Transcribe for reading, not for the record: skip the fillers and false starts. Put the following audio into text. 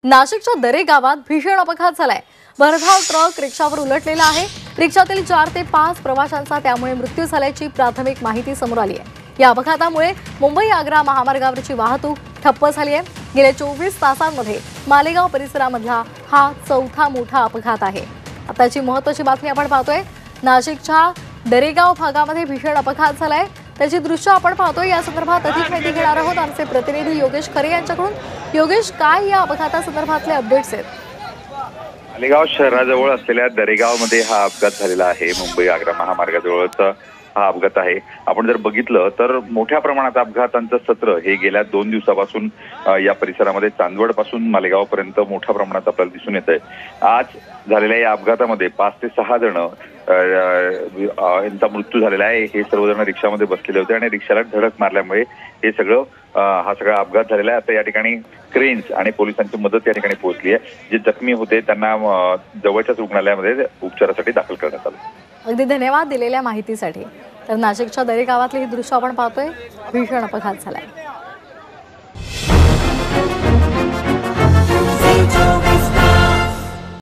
नाशिकच्या दरे गावात भीषण अपघात झालाय। भरधाव ट्रक रिक्षावर उलटलेला आहे। रिक्षातील 4 ते 5 प्रवाशांचा त्यामुळे मृत्यू झाल्याची प्राथमिक माहिती समोर आली आहे। या अपघातामुळे मुंबई आग्रा महामार्गावरची वाहतूक ठप्प झाली आहे। गेल्या 24 तासांमध्ये मालेगाव परिसरामधला हा चौथा मोठा अपघात आहे। आताची महत्त्वाची बातमी आपण पाहतोय। नाशिकच्या दरेगाव भागामध्ये भीषण अपघात झालाय। त्याची दृश्य आपण पाहतोय। या संदर्भात अधिक माहिती घेणार आहोत आमचे प्रतिनिधी योगेश खरे यांच्याकडून। योगेश, काय या अपघातासंदर्भातले अपडेट्स आहेत? मालेगाव शहराजवळ असलेल्या दरेगावमध्ये हा अपघात झालेला आहे। मुंबई आग्रा महामार्गाजवळचा हा अपघात आहे। आपण जर बघितलं तर मोठ्या प्रमाणात अपघातांचं सत्र हे गेल्या 2 दिवसापासून या परिसरामध्ये चांदवड पासून मालेगाव पर्यंत मोठ्या प्रमाणात आपल्याला दिसून येत आहे। आज झालेल्या या अपघातामध्ये 5 ते 6 जण यांचा मृत्यू झालेला आहे। हे सर्वजण रिक्षामध्ये बसलेले होते आणि रिक्षाला धडक मारल्यामुळे हे हा सगळा अपघात झालेला आहे। आता या ठिकाणी क्रेन्स आणि पोलिसांची मदत या ठिकाणी पोहोचली आहे। जे जखमी होते त्यांना जवळच्याच रुग्णालयामध्ये उपचारासाठी दाखल करण्यात आलं। अगदी धन्यवाद दिलेल्या माहितीसाठी। तर नाशिकच्या दरे गावातली ही दृश्य आपण पाहतोय। भीषण अपघात झालाय।